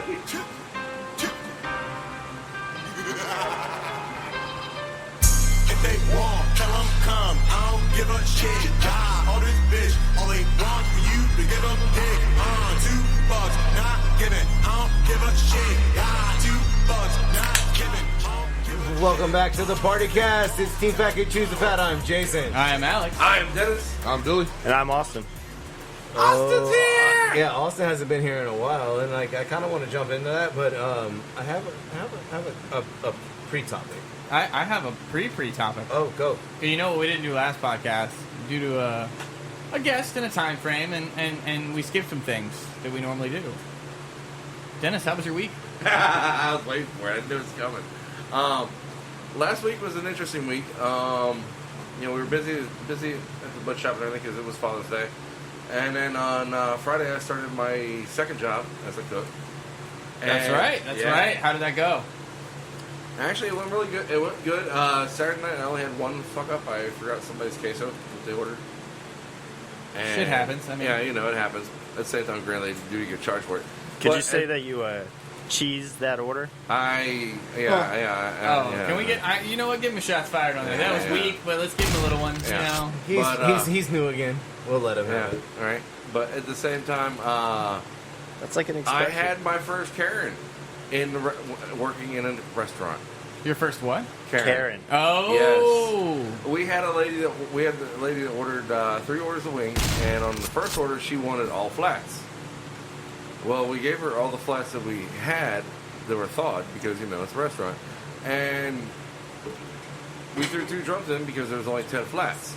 If they want, tell them come. I don't give a shit. Die on this bitch. Only want for you to give a dick. $2, not giving. I don't give a shit. Die $2, not giving. Welcome back to the partycast. It's Team Fat Kid Choose the Fat. I'm Jason. I am Alex. I am Dennis. I'm Dilly. And I'm Austin. Austin's here. Yeah, Austin hasn't been here in a while, and like I kind of want to jump into that, but I have a pre-topic. I have a pre-topic. Oh, go. You know what we didn't do last podcast due to a guest and a time frame, and we skipped some things that we normally do. Dennis, how was your week? I was waiting for it. I knew it was coming. Last week was an interesting week. We were busy at the butcher shop and everything because it was Father's Day. And then on Friday, I started my second job as a cook. That's right. How did that go? Actually, it went really good. It went good. Saturday night, I only had one fuck up. I forgot somebody's queso that they ordered. And Shit happens. I mean, yeah, it happens. At the same time, granted, they do get charged for it. Could you say that you cheesed that order? Yeah. Can we get? You know what? Give him a shots fired on that. That was weak, but let's give him a little one. Yeah. You know, He's new again. We'll let him have it. All right. But at the same time, That's like an I expression. had my first Karen in working in a restaurant. your first what? Karen. Oh. Yes. We had the lady that ordered 3 orders of wings, and on the first order she wanted all flats. Well, we gave her all the flats that we had that were thawed because it's a restaurant, and we threw 2 drums in because there was only 10 flats.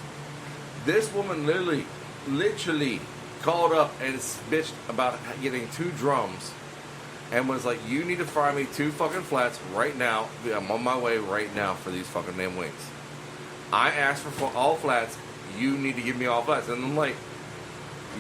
This woman literally called up and bitched about getting 2 drums. And was like, you need to fry me 2 fucking flats right now. I'm on my way right now for these fucking damn wings. I asked for all flats. You need to give me all flats. And I'm like,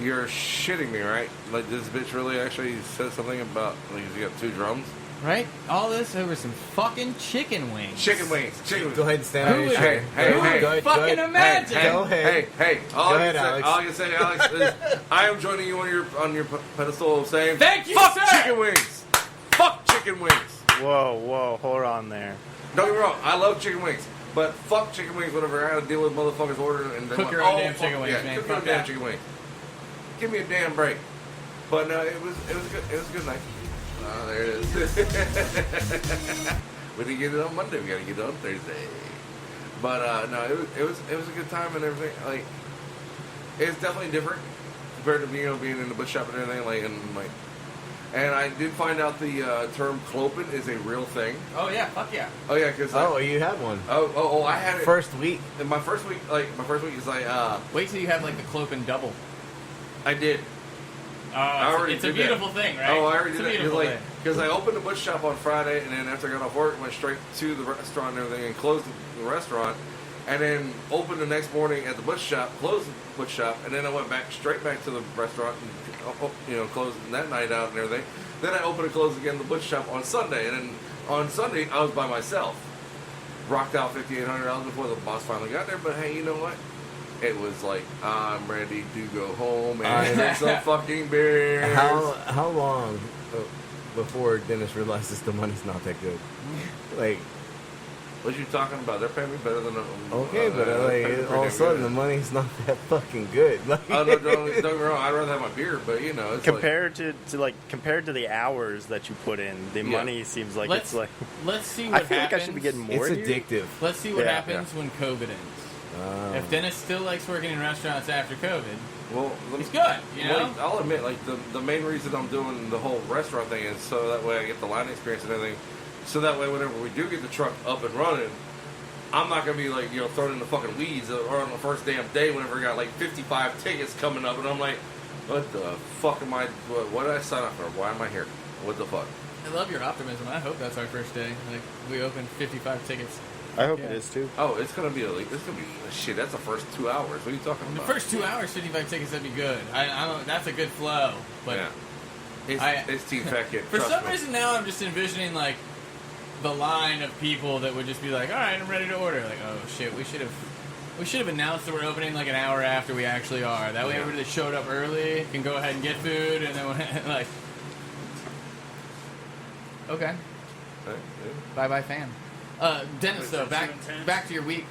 you're shitting me, right? Like, this bitch really actually said something about, like, you got 2 drums? Right? All this over some fucking chicken wings. Chicken wings. Go ahead and stand on your chair. Hey. Fucking imagine. Go ahead. Hey. Go ahead, Alex. All I can say, Alex, is I am joining you on your pedestal of saying, Thank you, fuck sir. chicken wings. Fuck chicken wings. Whoa, hold on there. Don't get me wrong, I love chicken wings. But fuck chicken wings whenever I had to deal with motherfuckers ordering and they Cook your own damn chicken wings, man. Cook your own damn chicken wings. Give me a damn break. But no, it was good. It was a good night. There it is. We didn't get it on Monday. We got to get it on Thursday. But no, it was a good time and everything. Like, it's definitely different compared to being in the butcher shop and everything. And I did find out the term clopen is a real thing. Oh yeah, fuck yeah. Oh yeah, because you have one. I had it First week. In my first week is like Wait till you have like the clopen double. I did. It's a beautiful thing, right? Oh, I already did Beautiful that. Because I opened the butcher shop on Friday, and then after I got off work, went straight to the restaurant and everything, and closed the restaurant, and then opened the next morning at the butcher shop, closed the butcher shop, and then I went straight back to the restaurant, and closed that night out and everything. Then I opened and closed again the butcher shop on Sunday, and then on Sunday I was by myself. Rocked out $5,800 before the boss finally got there, but hey, you know what? It was like, I'm ready to go home and drink some fucking beers. How long before Dennis realizes the money's not that good? Like, what you talking about? They're paying me better than okay, but all of a sudden the money's not that fucking good. Like, don't get me wrong. I'd rather have my beer, but it's compared to the hours that you put in, the money seems like it's like. Let's see what I feel happens. like I should be getting more. It's addictive. Let's see what happens when COVID ends. If Dennis still likes working in restaurants after COVID, well, he's good, Well, I'll admit, like, the main reason I'm doing the whole restaurant thing is so that way I get the line experience and everything. So that way, whenever we do get the truck up and running, I'm not going to be, like, thrown in the fucking weeds or on the first damn day whenever I got, like, 55 tickets coming up. And I'm like, what the fuck am I, what did I sign up for? Why am I here? What the fuck? I love your optimism. I hope that's our first day. Like, we opened 55 tickets. I hope it is too. Oh, it's gonna be shit. That's the first 2 hours. What are you talking about? The first 2 hours, 55 tickets, that'd be good. I don't. That's a good flow. But yeah, it's Team Fat Kid. For some reason now, I'm just envisioning like the line of people that would just be like, "All right, I'm ready to order." Like, oh shit, we should have announced that we're opening like an hour after we actually are. That way, everybody that showed up early can go ahead and get food, and then like. Okay. Right, Bye fan. Dennis, though, back to your week.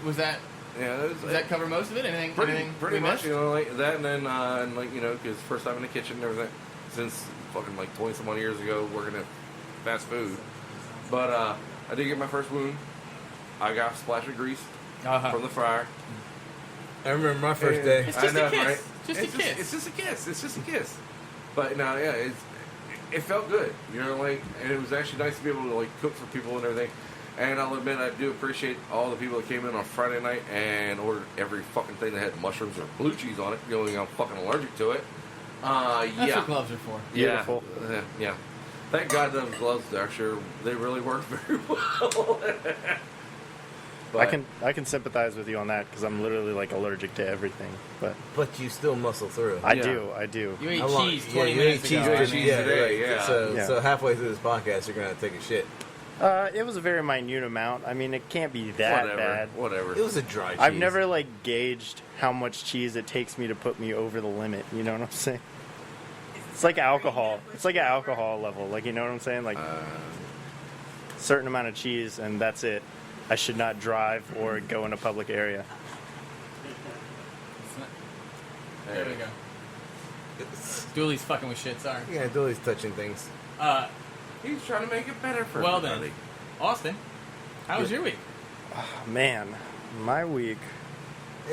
Was that? yeah, Does that cover most of it? Anything? pretty we much, missed? you know, like that, and then and like, you know, because first time in the kitchen and everything since fucking like 20-some years ago working at fast food. But I did get my first wound. I got a splash of grease from the fryer. I remember my first day. It's just I know, a kiss. right? Just a kiss. It's just a kiss. It's just a kiss. But no, yeah, it felt good. You know, like, and it was actually nice to be able to like cook for people and everything. And I'll admit, I do appreciate all the people that came in on Friday night and ordered every fucking thing that had mushrooms or blue cheese on it. The only thing I'm fucking allergic to it. That's Yeah. what gloves are for. Beautiful. Yeah. Thank God those gloves, actually, they really work very well. But, I can sympathize with you on that because I'm literally like allergic to everything. But But you still muscle through. I Yeah. do. You ate How long- cheese yeah, 20 you minutes ate cheese ago. ate cheese today, right. yeah. So, Yeah. so halfway through this podcast, you're gonna take a shit. It was a very minute amount. I mean, it can't be that bad. Whatever. It was a dry cheese. I've never like gauged how much cheese it takes me to put me over the limit. You know what I'm saying? It's like alcohol. It's like an alcohol level. Like, you know what I'm saying? Like certain amount of cheese and that's it. I should not drive or go in a public area. There we go. Dooley's fucking with shit, sorry. Yeah, Dooley's touching things. He's trying to make it better for Well everybody. then, Austin, how was your week? Man, my week.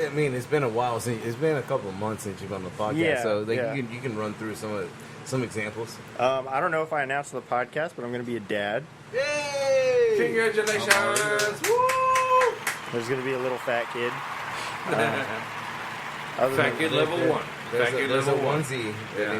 I mean, it's been a while since it's been a couple of months since you've been on the podcast. Yeah, so like, yeah. you can run through some examples. I don't know if I announced on the podcast, but I'm going to be a dad. Yay! Congratulations! Woo! There's going to be a little fat kid. Other Fat than- kid level 1. There's Fat kid a level 1. onesie that Yeah.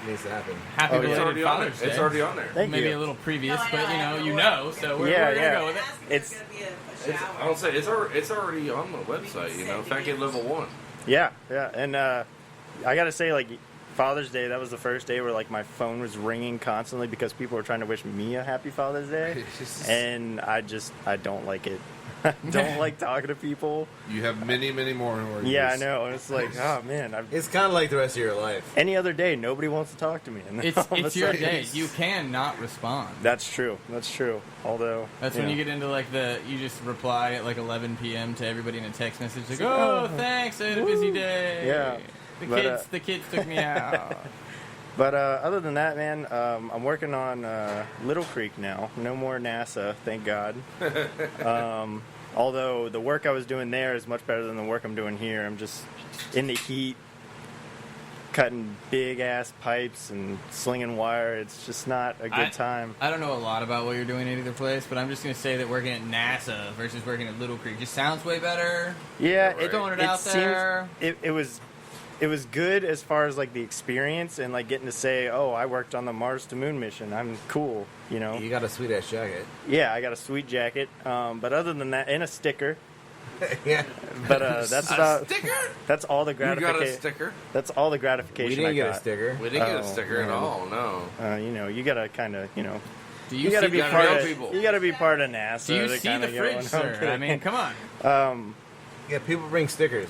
needs to happen. Happy Oh, yeah. It's belated already on there. Father's Day. It's already on there. Thank Maybe you. a little previous, No, I but know, you I know, so we're Yeah, gonna yeah. go with it. It's- gonna be a It's, shower. I don't say it's already on the website. You know, Fat Kid Level 1. Yeah. And I got to say, like, Father's Day, that was the first day where, like, my phone was ringing constantly because people were trying to wish me a happy Father's Day. And I don't like it. I don't like talking to people. You have many, many more. Where you Yeah, I just- know. And it's like, oh, man. It's kind of like the rest of your life. Any other day, nobody wants to talk to me. And then all of a It's your sudden- day. You can not respond. That's true. Although That's when you get into like you just reply at like 11 p.m. to everybody in a text message like, Oh, oh, thanks, I had a busy day. Yeah. The kids took me out. But other than that, man, I'm working on Little Creek now. No more NASA, thank God. Although the work I was doing there is much better than the work I'm doing here. I'm just in the heat, cutting big-ass pipes and slinging wire. It's just not a good time. I don't know a lot about what you're doing at either place, but I'm just going to say that working at NASA versus working at Little Creek just sounds way better. Yeah, Throwing it out there. It was good as far as like the experience and like getting to say, oh, I worked on the Mars to Moon mission. I'm cool, you know. You got a sweet ass jacket. Yeah, I got a sweet jacket. But other than that, and a sticker. Yeah. But that's about Sticker? that's all the You got a gratification. sticker? That's all the We gratification didn't I get got. a sticker. We didn't get a Oh, sticker at man. all, no. You know, you gotta kind of, you know, Do you gotta see be the gotta part know of. people. You gotta be part of NASA. Do you to see kinda the go fridge, on. sir? I mean, come on. Yeah, people bring stickers.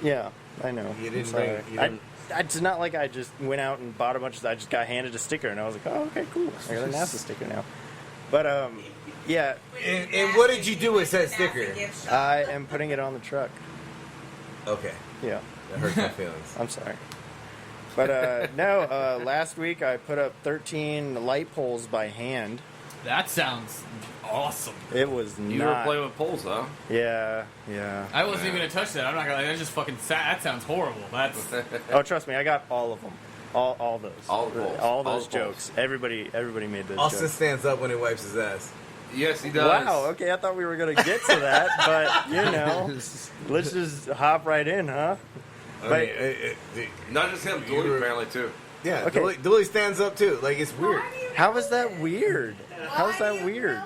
Yeah, I know. You didn't I'm bring- sorry. you didn't- It's not like I just went out and bought a bunch of. I just got handed a sticker and I was like, oh, okay, cool. I got a NASA sticker now. But yeah, And what did you do with that sticker? I am putting it on the truck. Okay, Yeah, that hurts my feelings. I'm sorry. But no, last week I put up 13 light poles by hand. That sounds awesome. It was You not. were playing with poles, though. Yeah. I wasn't even going to touch that. I'm not going to that just fucking that sounds horrible. That's Oh, trust me, I got all of them. All those. All the poles. All All those the poles. jokes. Everybody made those Austin jokes. stands up when he wipes his ass. Yes, he does. Wow, okay, I thought we were going to get to that, but, you know, let's just hop right in, huh? I But- mean, Not just him, Dooley apparently, too. yeah, Okay. Dooley stands up too. Like, it's weird. How is that weird? How is that weird?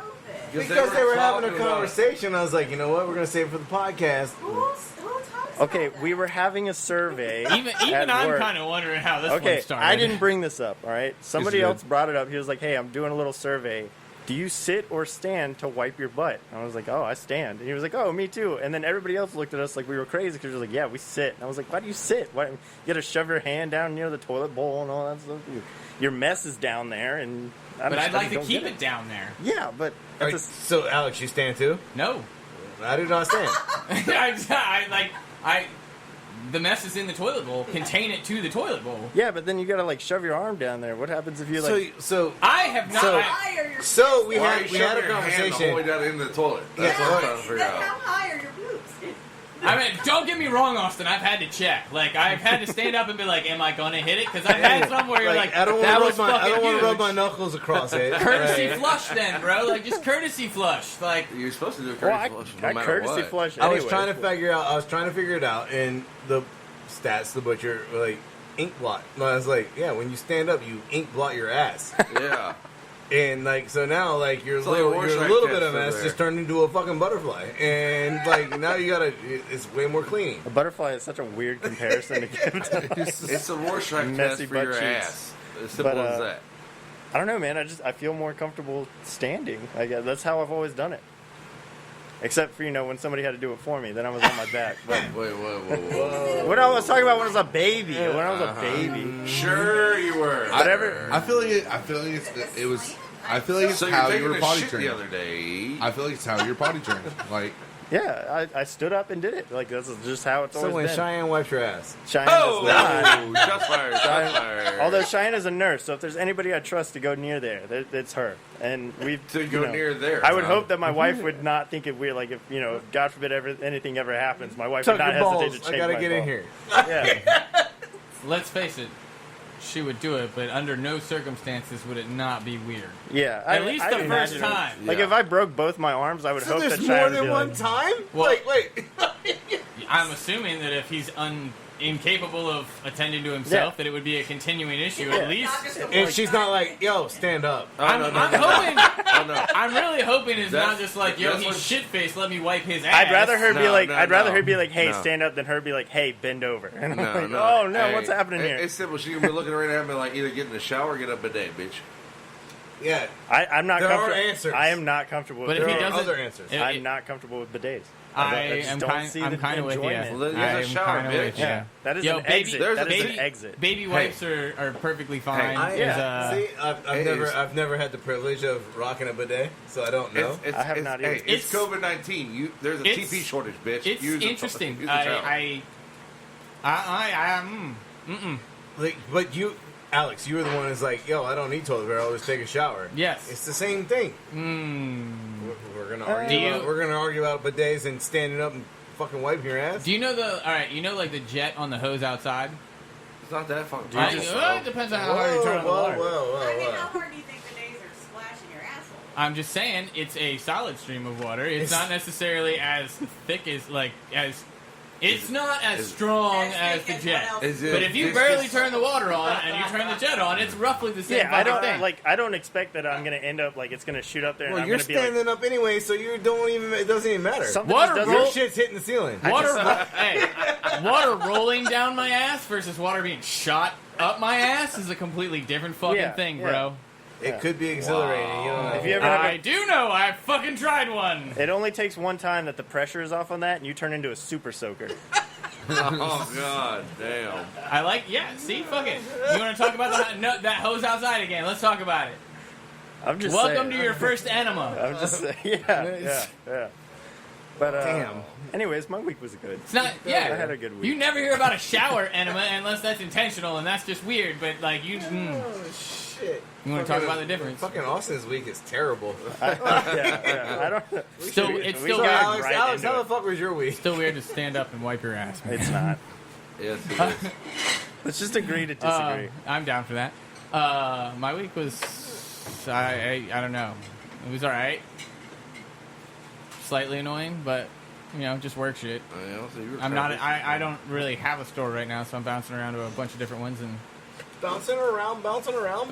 Because they were having a talking about- conversation. I was like, you know what? We're going to save it for the podcast. Who talks Okay, about we were having a survey. even at I'm work. kind of wondering how this Okay, one started. I didn't bring this up, all right? Somebody good. else brought it up. He was like, hey, I'm doing a little survey. Do you sit or stand to wipe your butt? And I was like, oh, I stand. And he was like, oh, me too. And then everybody else looked at us like we were crazy because we were like, yeah, we sit. And I was like, why do you sit? Why, you got to shove your hand down near the toilet bowl and all that stuff. Your mess is down there, and But I'd like to don't keep get it down there. Yeah, but All right, so Alex, you stand too? No. I do not stand. The mess is in the toilet bowl. Contain it to the toilet bowl. yeah, but then you gotta like shove your arm down there. What happens if you like? So I have not. So- High are your So we Why are had you we had a shoving your hand the conversation. whole way down into the toilet? That's Yeah, what I'm trying to figure Then out. how high are your boobs? I mean, don't get me wrong, Austin. I've had to check. Like, I've had to stand up and be like, "Am I gonna hit it?" Because I've had some where you're like, I don't "That want was to rub my I fucking don't want to rub huge." my knuckles across it. Courtesy Right. flush, then, bro. Like, just courtesy flush. Like, You're supposed to do a Well, courtesy flush no I matter courtesy what. flush. I was anyway. trying to figure it out, and the stats, the butcher, were like ink blot. And I was like, yeah, when you stand up, you ink blot your ass, Yeah. and like so now, like your It's like a little Rorschach bit test of mess over just there. turned into a fucking butterfly, and like now you gotta, it's way more cleaning. A butterfly is such a weird comparison to give to. It's a Rorschach test Messy for butt your cheeks. ass. As simple But, as that. I don't know, man. I feel more comfortable standing. I guess that's how I've always done it. Except for when somebody had to do it for me, then I was on my back. But Wait, whoa. what I was talking about when I was a baby. When I was a baby. Sure you were. Whatever. I feel like it was. I feel like it's So you're how taking you were a potty shit the trained. other day. I feel like it's how you're potty trained. Like, Yeah, I stood up and did it. Like that's just how it's So always when been. Cheyenne wipes your ass, Cheyenne Oh, does not. shots fired, shots fired. Although Cheyenne is a nurse, so if there's anybody I trust to go near there, it's her. And we To go near there, I would huh? hope that my wife would not think it weird. Like if God forbid anything ever happens, my wife tuck would not your hesitate balls. to I shake gotta my get in ball. here. Yeah, let's face it. She would do it, but under no circumstances would it not be weird. yeah. At least the I'd first imagine it. time. Like Yeah. if I broke both my arms, I would So hope there's that more Cheyenne would than be one like, time. Well- wait. I'm assuming that if he's incapable of attending to himself, Yeah. that it would be a continuing issue. Yeah. At least, Not just a And she's not like, yo, stand up. Oh, I'm, no, no, I'm no, no. hoping. Oh, no. I'm really hoping it's That's- not just like, yo, that's he's what- shit faced. Let me wipe his ass. I'd rather her be No, like, no, I'd rather no. her be like, hey, No. stand up, than her be like, hey, bend over. And I'm No, like, no. oh no, Hey, what's happening here? It's simple. She's gonna be looking right at me like either get in the shower or get up a day, bitch. Yeah, I'm not there are comfortable. answers. I am not comfortable. But with if he There are doesn't, other answers. I'm not comfortable with bidets. I just am don't kind. see I'm the kind of with you. enjoyment. Well, then use a I'm shower, kind of bitch. with you. Yeah, that is Yo, an baby, exit. there's That a is baby, an exit. Baby wipes are perfectly fine. Yeah. See, I've Hey, I've never had the privilege of rocking a bidet, so I don't know. I have not either. Hey, it's It's- COVID-19. There's a it's- TP shortage, bitch. It's Use a- interesting. use a shower. Like, but you, Alex, you were the one who's like, yo, I don't need toilet paper. I'll just take a shower. Yes. It's the same thing. We're gonna argue. We're gonna argue about bidets and standing up and fucking wiping your ass. Do you know like the jet on the hose outside? It's not that fun. It depends on how hard you turn on the water. I mean, how hard do you think bidets are splashing your asshole? I'm just saying, it's a solid stream of water. It's not necessarily as thick as it's not as strong as the jet. Is it But if you this- barely this- turn the water on and you turn the jet on, it's roughly the same Yeah, I don't thing. I don't expect that I'm gonna end up like it's gonna shoot up there. Well, and I'm you're gonna be like, standing up anyway, so you don't even. It doesn't even matter. something Water just Your doesn't. shit's hitting the ceiling. Water rolling down my ass versus water being shot up my ass is a completely different fucking Yeah, thing, yeah. bro. It could be exhilarating. You don't know. If you ever have I do know. I fucking tried one. It only takes one time that the pressure is off on that, and you turn into a super soaker. Oh god, damn. I like. Yeah. See, fuck it. You want to talk about that hose outside again? Let's talk about it. I'm just Welcome saying. to your first enema. I'm just saying. Yeah. But Damn. Anyways, my week was good. It's not. Yeah. I had a good week. You never hear about a shower enema unless that's intentional, and that's just weird. But like you. Oh shit! You want to talk about the difference? Fucking Austin's week is terrible. yeah. I don't. So it's we still got weird. Alex- Alex, into how it. the fuck was your week? Still weird to stand up and wipe your ass. Man. It's not. Yes, it is. Let's just agree to disagree. I'm down for that. My week was. I don't know. It was all right. Slightly annoying, but just work shit. So you were I'm not. perfect. I don't really have a store right now, so I'm bouncing around to a bunch of different ones and Bouncing around. bouncing around.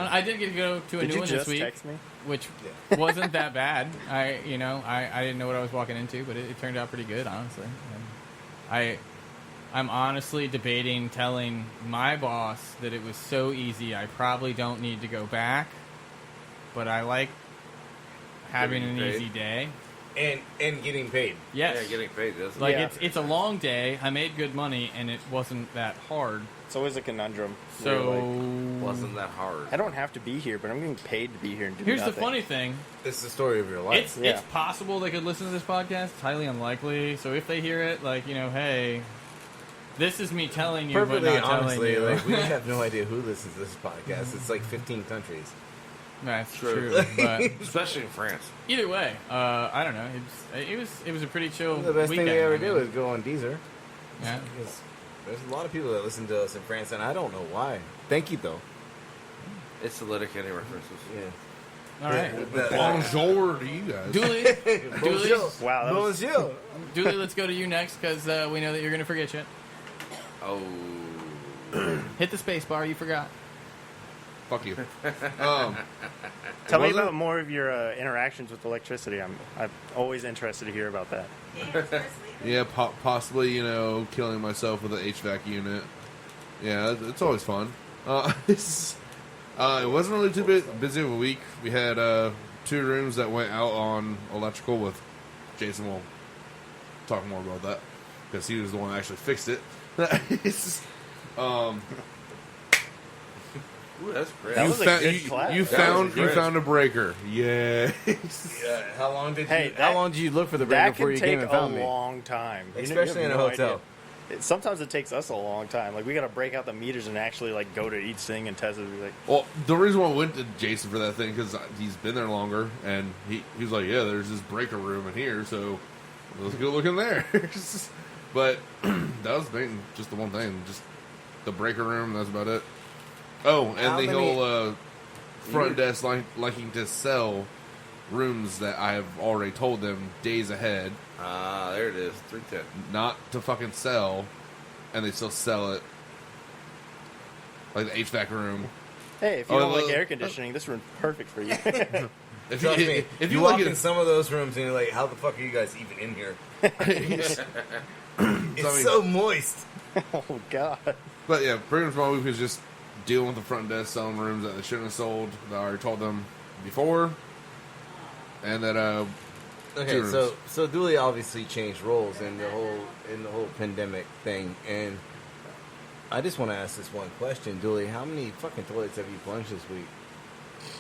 I did get to go to a Did new you one just this week, text me? which wasn't that bad. I didn't know what I was walking into, but it turned out pretty good, honestly. And I'm honestly debating telling my boss that it was so easy I probably don't need to go back, but I like having an Getting paid. easy day. and getting paid. Yes. Yeah, getting paid. Doesn't Like Yeah. it's a long day. I made good money, and it wasn't that hard. It's always a conundrum. So where you're like, wasn't that hard. I don't have to be here, but I'm getting paid to be here and do here's nothing. the funny thing: It's the story of your life. it's possible they could listen to this podcast. It's highly unlikely. So if they hear it, like hey, this is me telling you, Perfectly but not honestly, telling you. like, we have no idea who listens to this podcast. It's like 15 countries. That's True. true. But Especially in France. either way, I don't know. It was a pretty chill. The best thing weekend. they ever I mean, do is go on Deezer. Yeah. Because there's a lot of people that listen to us in France, and I don't know why. Thank you, though. It's the Letterkenny references. Yeah. All right. Bonjour to you guys. Dooley, Bonjour. Wow, that was- Bonjour. Dooley, let's go to you next because we know that you're going to forget shit. Oh. Hit the space bar. You forgot. Fuck you. Tell me Was it? about more of your interactions with electricity. I'm always interested to hear about that. Yeah, possibly, killing myself with an HVAC unit. Yeah, it's always fun. It wasn't really too busy of a week. We had 2 rooms that went out on electrical with Jason. Will talk more about that because he was the one that actually fixed it. Ooh, that's great. That was a good you, clap. you That found was you great. found a breaker. Yeah. Yeah, how long did Hey, you? that- How long did you look for the break That before can you take came and a found me? long time. You Especially have in a no hotel. idea. Sometimes it takes us a long time. Like we got to break out the meters and actually go to each thing and test it. Be like, Well, the reason why I went to Jason for that thing because he's been there longer, and he was like, "Yeah, there's this breaker room in here, so let's go look in there." But that was just the one thing, just the breaker room. That's about it. Oh, and How the many- whole front desk liking to sell rooms that I have already told them days ahead There it is. 310. not to fucking sell, and they still sell it. Like the HVAC room. hey, if you Oh, don't like well, air conditioning, this room's perfect for you. If Trust you, me, if you you walk like in it, some of those rooms and you're like, "How the fuck are you guys even in here? It's mean- so moist." Oh God. But yeah, pretty much my week was just dealing with the front desk selling rooms that they shouldn't have sold that I already told them before, and that Okay, Two so Dooley obviously changed roles in the whole pandemic thing, and I just want to ask this one question, Dooley. How many fucking toilets have you plunged this week?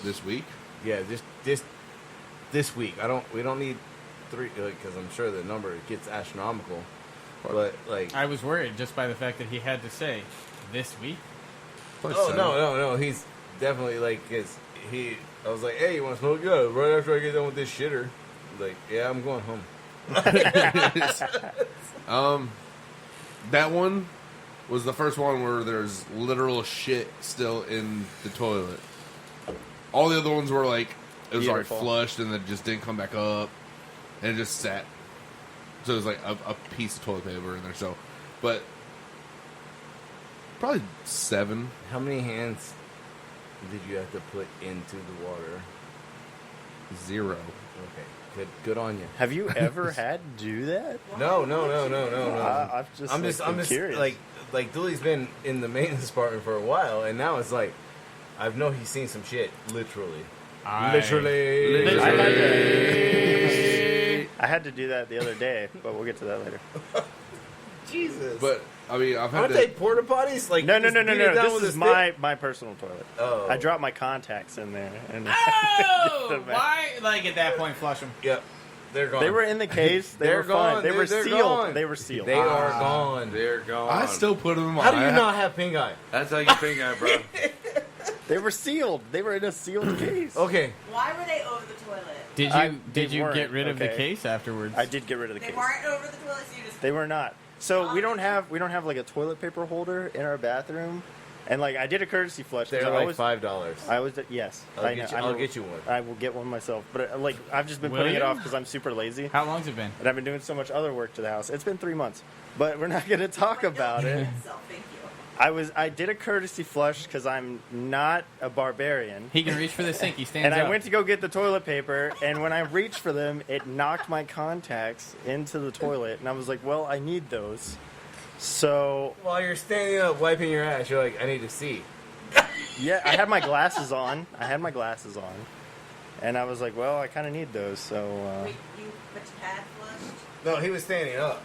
this week. Yeah, just this week. We don't need 3 because I'm sure the number gets astronomical. But like, I was worried just by the fact that he had to say this week. Probably oh 7. no, he's definitely like I was like, "Hey, you want to smoke?" Yeah, right after I get done with this shitter. Like, yeah, I'm going home. That one was the first one where there's literal shit still in the toilet. All the other ones were like it was already Beautiful. flushed and then it just didn't come back up, and it just sat. So it was like a piece of toilet paper in there. So, but probably 7. How many hands did you have to put into the water? 0. Okay, good on you. Have you ever had to do that? No. I've just. I'm been just curious. like Dooley's been in the maintenance department for a while, and now it's like I know he's seen some shit, literally. Literally. I had to do that the other day, but we'll get to that later. Jesus. But I mean, I've had aren't to. they porta potties? Like No. just beat it down This with a is stick? my personal toilet. Oh. I dropped my contacts in there, and Oh, why? Like at that point, flush them. Yep, they're gone. they were in the case. They They're were fine. gone. They were They're sealed. gone. They were sealed. They are gone. They're gone. I still put them in my. How do you not have pink eye? That's how you think, bro. They were sealed. They were in a sealed case. Okay, Why were they over the toilet? Did you weren't, get rid of the okay. case afterwards? I did get rid of the They case. weren't over the toilet, so you just. They were not. So we don't have like a toilet paper holder in our bathroom, and like I did a courtesy flush. 'cause they're I like always- $5. I was yes. I know. I'll get you one. I will get one myself. But I've just been Will putting it you? off because I'm super lazy, How long's it been? and I've been doing so much other work to the house. It's been 3 months, but we're not going to talk about it. Thank you. I did a courtesy flush because I'm not a barbarian. He can reach for the sink. He stands And up. I went to go get the toilet paper, and when I reached for them, it knocked my contacts into the toilet, and I was like, well, I need those. So, While you're standing up wiping your ass, you're like, I need to see. yeah, I had my glasses on. And I was like, well, I kind of need those. So, Wait, you But you had flushed. No, he was standing up.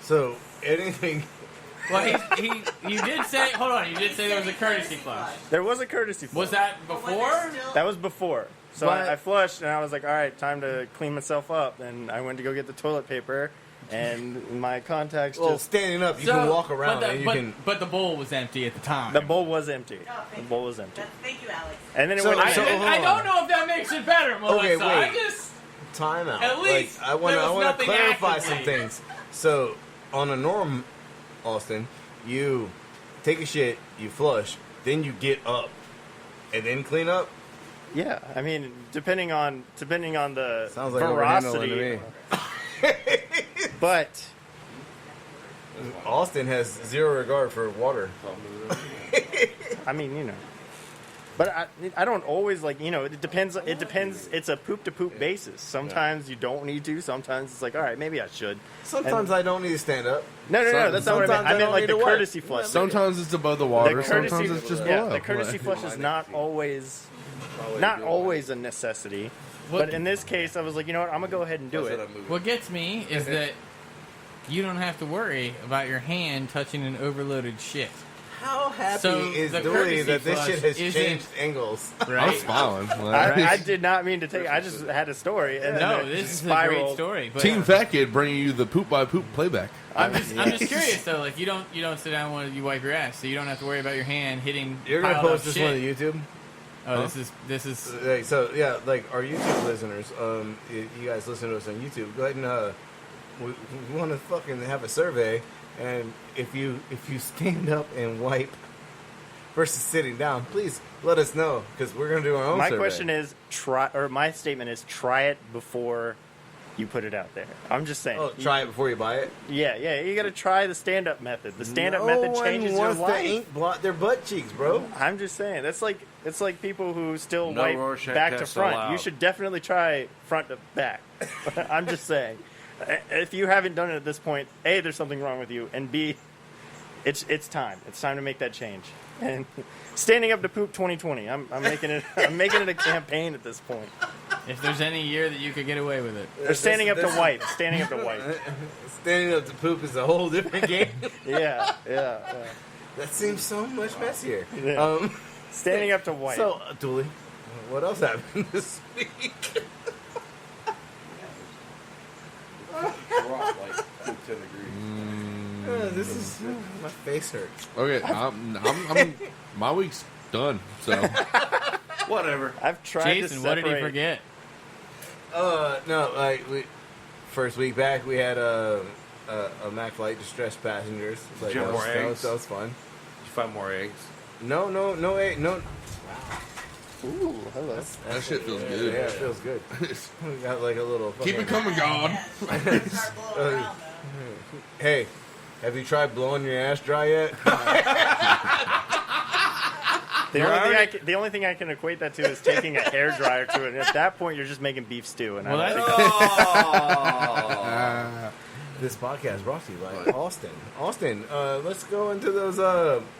So anything. Well, you did say. Hold on, you did say there was a courtesy flush. There was a courtesy flush. Was that But was before? there still- That was before. So But- I flushed, and I was like, all right, time to clean myself up. And I went to go get the toilet paper, and my contacts Well, just... standing up, you can walk around but and you but, can. But the bowl was empty at the time. The bowl was empty. Oh, The thank bowl you. was empty. Thank you, Alex. And then it So- went... I, so- hold I on. don't know if that makes it better, Melissa. Okay, wait. I just. Time out. At least I want there was to nothing clarify actively. some things. So, on a norm, Austin, you take a shit, you flush, then you get up, and then clean up. Yeah, I mean, depending on the Sounds like veracity, overhandling to me. but Austin has zero regard for water. I mean, you know. But I don't always like, you know, it depends. It depends. It's a poop to poop basis. Sometimes you don't need to. Sometimes it's like, all right, maybe I should. Sometimes I don't need to stand up. No, that's not what I meant. Sometimes I meant don't like need the to what? courtesy flush. Sometimes it's above the water. The courtesy, Sometimes it's just yeah, below. the courtesy Like- flush is not always a necessity. What- But in this case, I was like, you know what? I'm gonna go ahead and do it. What gets me is that you don't have to worry about your hand touching an overloaded shit. How happy So is the Dooley courtesy that this shit has flush isn't- changed angles? I'm Right? smiling. I did not mean to take. I just had a story. And then No, it this just is a great spiraled. story. But Team Fat Kid bringing you the poop by poop playback. I'm just curious though. Like you don't sit down when you wipe your ass, so you don't have to worry about your hand hitting. You're gonna piled up post this shit. one to YouTube? Oh, this is. Like, so yeah, like our YouTube listeners, you guys listen to us on YouTube. Go ahead and we want to fucking have a survey, and if you stand up and wipe versus sitting down, please let us know because we're gonna do our own. My survey. question is my statement is try it before you put it out there. I'm just saying. Oh, try it before you buy it. Yeah, you got to try the stand-up method. The stand-up No method one changes your wants to life. ink blot their butt cheeks, bro. I'm just saying. It's like people who still No wipe Rorschach back to test front. allowed. You should definitely try front to back. I'm just saying. If you haven't done it at this point, A, there's something wrong with you, and B, it's time. It's time to make that change. And standing up to poop 2020. I'm making it. I'm making it a campaign at this point. If there's any year that you could get away with it, Or standing up to wipe. Standing up to wipe. Standing up to poop is a whole different game. Yeah. That seems so much messier. Yeah. Standing up to wipe. So, Dooley, what else happened this week? Dropped like 10 degrees. This is my face hurts. Okay, I'm my week's done. So Whatever. I've tried to Jason, what did he separate- forget? No, like first week back, we had a Mac flight, distressed passengers. Like, Did you have more eggs? That was fun. Did you find more eggs? No, no. Ooh, hello. that shit feels Yeah, good. it feels good. We got like a little. Keep it fucking- coming, God. Start blowing around, though. Hey, have you tried blowing your ass dry yet? The only thing I can equate that to is taking a hairdryer to it. And at that point, you're just making beef stew. And Well, I don't that's- think This podcast brought to you by Austin. Austin, let's go into those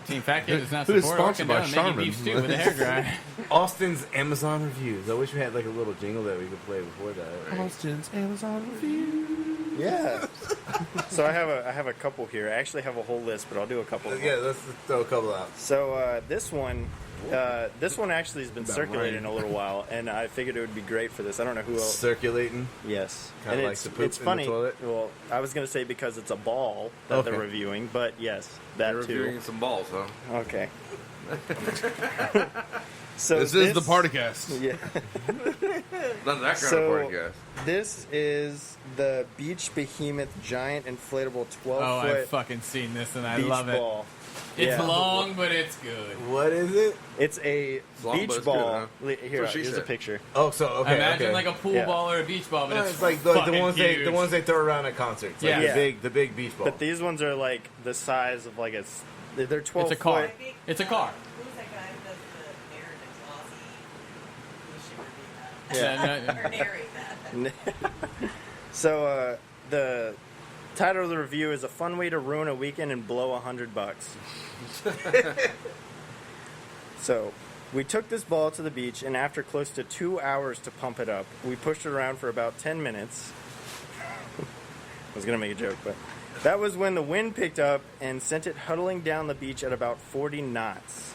Team Fat Kid is not Who is supporting sponsored what by we're doing, making beef stew with a hairdryer. Austin's Amazon reviews. I wish we had like a little jingle that we could play before that. Austin's Amazon review. yeah. So I have a couple here. I actually have a whole list, but I'll do a couple. Of them. Yeah, let's throw a couple out. So this one actually has been circulating a little while, and I figured it would be great for this. I don't know who else. Circulating. Yes, Kinda and like it's, the poop it's in the funny. toilet? Well, I was gonna say because it's a ball that Okay. they're reviewing, but yes, that You're too. reviewing some balls, huh? Okay. So This is the partycast. Yeah. Not that kind So- of party, guys. This is the Beach Behemoth Giant Inflatable 12-foot Oh, I've fucking seen this and I beach love it. ball. It's Yeah. long, but it's good. What is it? It's a long, but beach it's ball. good, huh? Here, That's what she here's a said. picture. Oh, so okay. Imagine okay. like a pool Yeah. ball or a beach ball, but No, it's, it's like fucking the ones huge. they throw around at concerts. Like Yeah. the big beach ball. But these ones are like the size of like they're 12 It's a car. foot. It's a car. Who's that guy who does the air that's Aussie? We should review that. Yeah, no, Or narrate that. So the title of the review is "A Fun Way to Ruin a Weekend and Blow $100." So we took this ball to the beach, and after close to 2 hours to pump it up, we pushed it around for about 10 minutes. was going to make a joke, but that was when the wind picked up and sent it huddling down the beach at about 40 knots.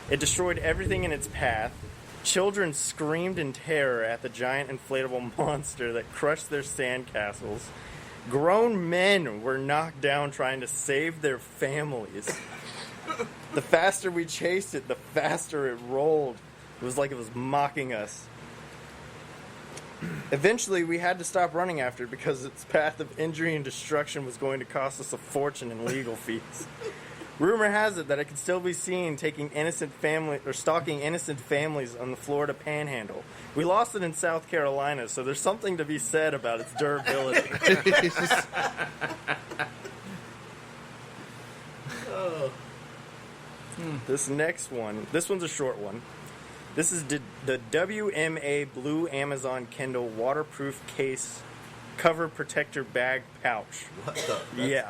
It destroyed everything in its path. Children screamed in terror at the giant inflatable monster that crushed their sandcastles. Grown men were knocked down trying to save their families. The faster we chased it, the faster it rolled. It was like it was mocking us. Eventually, we had to stop running after it because its path of injury and destruction was going to cost us a fortune in legal fees. Rumor has it that it could still be seen stalking innocent families on the Florida Panhandle. We lost it in South Carolina, so there's something to be said about its durability. This next one, this one's a short one. This is the WMA Blue Amazon Kindle waterproof case cover protector bag pouch. What the? Yeah.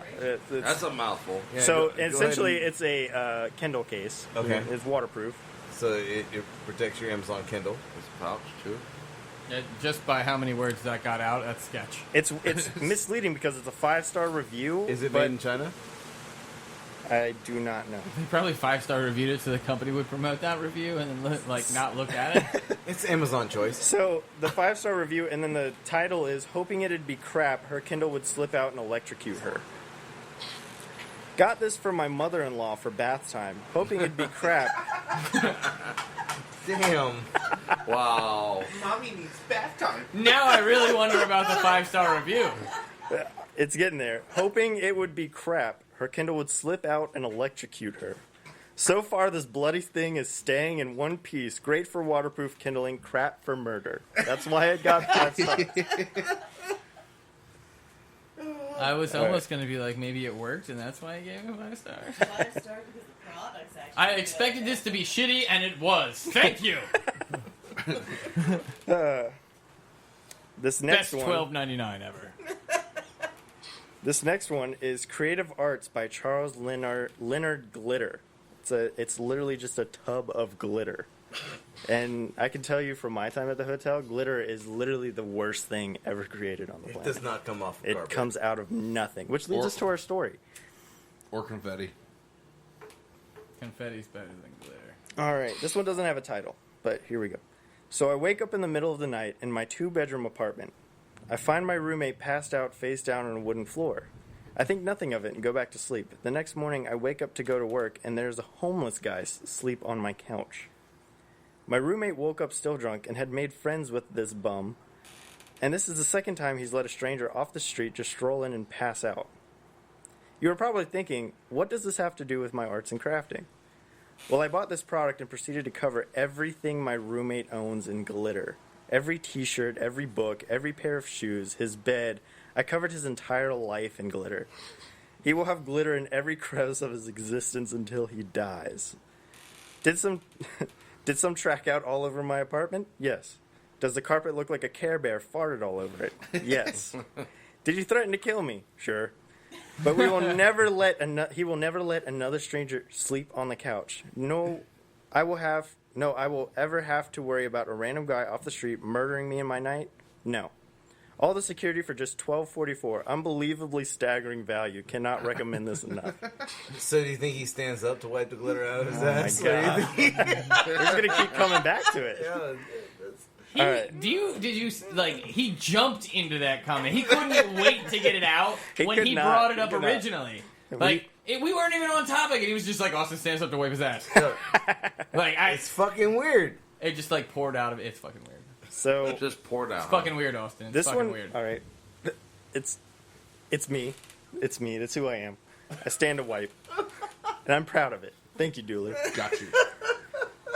That's a mouthful. Yeah, So go ahead essentially, and- it's a Kindle case. Okay. It's waterproof. So it protects your Amazon Kindle. It's a pouch, too. Just by how many words that got out, that's sketch. It's misleading because it's a 5-star review. Is it but made in China? I do not know. They probably 5-star reviewed it so the company would promote that review and then not look at it. It's Amazon choice. So the 5-star review, and then the title is "Hoping it'd be crap, her Kindle would slip out and electrocute her." Got this for my mother-in-law for bath time. Hoping it'd be crap. Damn. Wow. Mommy needs bath time. Now I really wonder about the 5-star review. It's getting there. Hoping it would be crap, her Kindle would slip out and electrocute her. So far, this bloody thing is staying in one piece. Great for waterproof kindling, crap for murder. That's why it got 5 stars. I was almost going to be like, maybe it worked, and that's why I gave it 5 stars. 5 stars because the product's actually I good. expected this to be shitty, and it was. Thank you. This next Best one. $12.99 ever. This next one is Creative Arts by Charles Leonard Glitter. It's literally just a tub of glitter. And I can tell you from my time at the hotel, glitter is literally the worst thing ever created on the It planet. does not come off of It carpet. comes out of nothing, which leads Or- us to our story. Or confetti. Confetti's better than glitter. All right, this one doesn't have a title, but here we go. So I wake up in the middle of the night in my 2-bedroom apartment. I find my roommate passed out face down on a wooden floor. I think nothing of it and go back to sleep. The next morning, I wake up to go to work, and there's a homeless guy asleep on my couch. My roommate woke up still drunk and had made friends with this bum, and this is the second time he's let a stranger off the street just stroll in and pass out. You are probably thinking, what does this have to do with my arts and crafting? Well, I bought this product and proceeded to cover everything my roommate owns in glitter. Every t-shirt, every book, every pair of shoes, his bed. I covered his entire life in glitter. He will have glitter in every crevice of his existence until he dies. Did some track out all over my apartment? Yes. Does the carpet look like a Care Bear farted all over it? Yes. Did you threaten to kill me? Sure. But we will never let he will never let another stranger sleep on the couch. No, I will ever have to worry about a random guy off the street murdering me in my night? No. All the security for just $12.44. Unbelievably staggering value. Cannot recommend this enough. So do you think he stands up to wipe the glitter out of his Oh my ass? God. He's gonna keep coming back to it. Yeah, All right. He jumped into that comment. He couldn't wait to get it out He when could he not. brought it He up could not. originally. We weren't even on topic, and he was just like, Austin stands up to wipe his ass. it's fucking weird. It just poured out of it. It's fucking weird. So Just poured out. It's fucking weird, Austin. It's this fucking one, weird. all right. It's me. It's me. That's who I am. I stand to wipe, and I'm proud of it. Thank you, Dooley. Got you.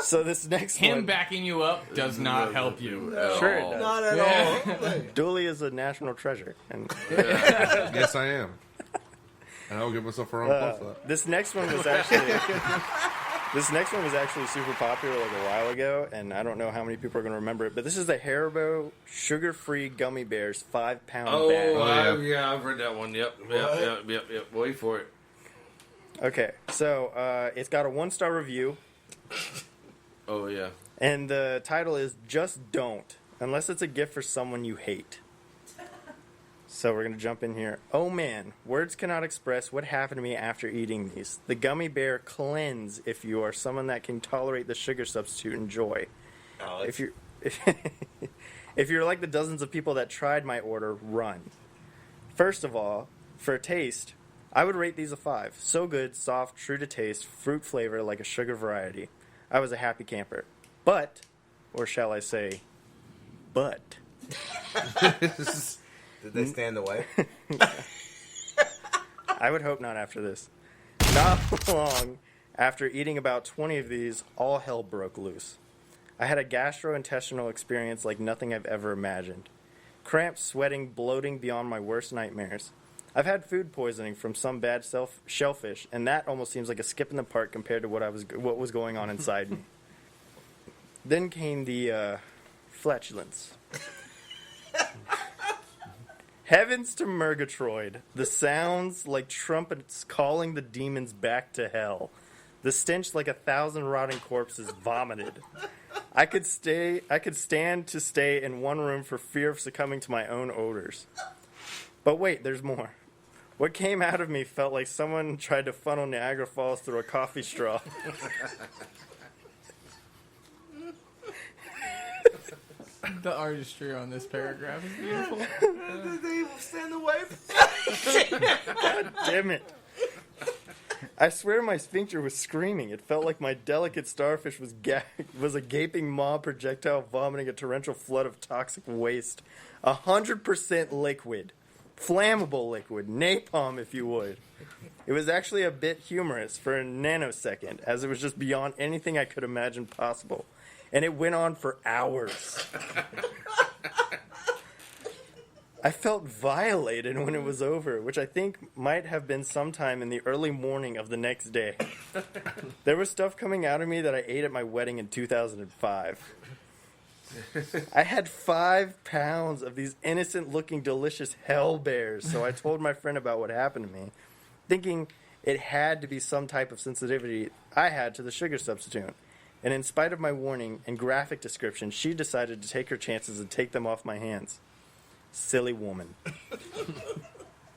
So this next Him one, backing you up does not help you. Sure it does. Not at Yeah. all. Dooley is a national treasure, and Yes, I am. And I'll give myself a round of applause for that. this next one was actually super popular like a while ago, and I don't know how many people are going to remember it. But this is the Haribo sugar-free gummy bears 5-pound Oh, bag. yeah. I've read that one. Yep. Wait for it. Okay, so it's got a 1-star review. Oh, yeah. And the title is Just Don't, unless it's a gift for someone you hate. So we're going to jump in here. Oh man, words cannot express what happened to me after eating these. The gummy bear cleanse if you are someone that can tolerate the sugar substitute and joy. Alex. If you're like the dozens of people that tried my order, run. First of all, for a taste, I would rate these a 5. So good, soft, true to taste, fruit flavor like a sugar variety. I was a happy camper. But, or shall I say, but... Did they stand the way? I would hope not after this. Not long after eating about 20 of these, all hell broke loose. I had a gastrointestinal experience like nothing I've ever imagined. Cramps, sweating, bloating beyond my worst nightmares. I've had food poisoning from some bad shellfish, and that almost seems like a skip in the park compared to what was going on inside me. Then came the flatulence. Heavens to Murgatroyd. The sounds like trumpets calling the demons back to hell. The stench like 1,000 rotting corpses vomited. I could stand to stay in one room for fear of succumbing to my own odors. But wait, there's more. What came out of me felt like someone tried to funnel Niagara Falls through a coffee straw. The artistry on this paragraph is beautiful. Did they stand the way? God damn it. I swear my sphincter was screaming. It felt like my delicate starfish was a gaping maw projectile vomiting a torrential flood of toxic waste. 100% liquid. Flammable liquid. Napalm, if you would. It was actually a bit humorous for a nanosecond, as it was just beyond anything I could imagine possible. And it went on for hours. I felt violated when it was over, which I think might have been sometime in the early morning of the next day. There was stuff coming out of me that I ate at my wedding in 2005. I had 5 pounds of these innocent-looking, delicious hell bears, so I told my friend about what happened to me, thinking it had to be some type of sensitivity I had to the sugar substitute. And in spite of my warning and graphic description, she decided to take her chances and take them off my hands. Silly woman.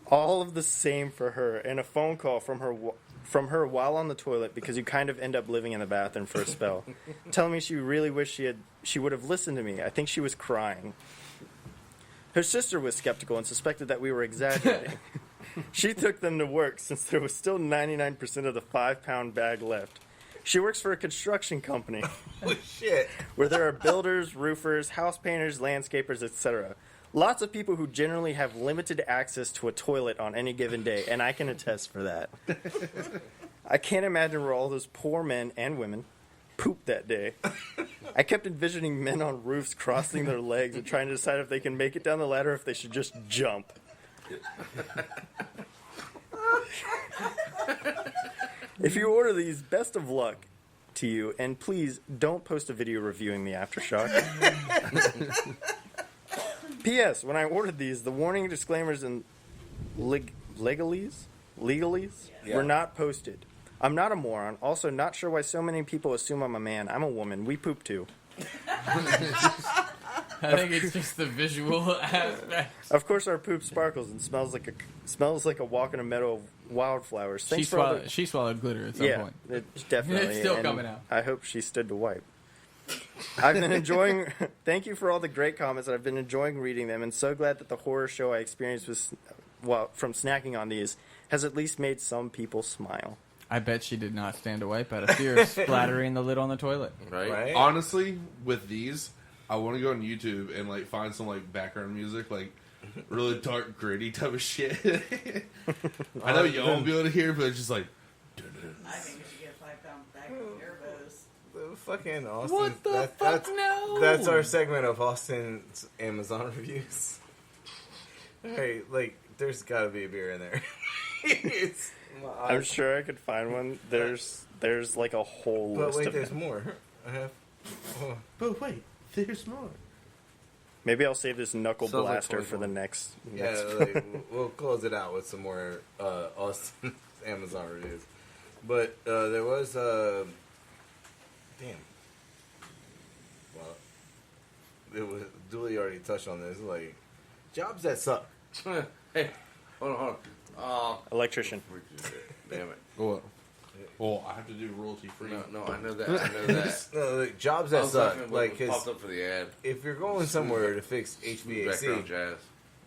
All of the same for her, and a phone call from her while on the toilet, because you kind of end up living in the bathroom for a spell, telling me she really wished she would have listened to me. I think she was crying. Her sister was skeptical and suspected that we were exaggerating. She took them to work since there was still 99% of the 5-pound bag left. She works for a construction company. Holy shit. Where there are builders, roofers, house painters, landscapers, etc. Lots of people who generally have limited access to a toilet on any given day, and I can attest for that. I can't imagine where all those poor men and women pooped that day. I kept envisioning men on roofs crossing their legs and trying to decide if they can make it down the ladder or if they should just jump. If you order these, best of luck to you, and please don't post a video reviewing the aftershock. P.S. When I ordered these, the warning disclaimers and legalese were not posted. I'm not a moron. Also, not sure why so many people assume I'm a man. I'm a woman. We poop too. I think it's just the visual aspect. Of course, our poop sparkles and smells like a walk in a meadow of wildflowers. She swallowed glitter at some point. It's definitely. It's still and coming out. I hope she stood to wipe. I've been enjoying. Thank you for all the great comments. I've been enjoying reading them, and so glad that the horror show I experienced from snacking on these has at least made some people smile. I bet she did not stand to wipe out of fear of splattering the lid on the toilet. Right? Honestly, with these, I want to go on YouTube and like find some like background music, like really dark, gritty type of shit. I know y'all won't be able to hear, but it's just like. I think you should get a 5-pound bag of Airbus. Fucking Austin. What the fuck? No. That's our segment of Austin's Amazon reviews. Hey, like, there's got to be a beer in there. I'm sure I could find one. There's like a whole but list wait, of there's them. more. I have. Oh. But wait, there's more. Maybe I'll save this knuckle Sounds like blaster for the 21. next. Yeah, like, we'll close it out with some more Austin's Amazon reviews. But there was damn. Well, it was Dooley already touched on this. Like, jobs that suck. Hey, hold on. Electrician. Damn it. What? Oh, I have to do royalty free. No, I know that. I know that. No, like, jobs I that was suck. laughing Like, when it 'cause popped up for the ad. if you're going somewhere to fix Background HVAC, jazz.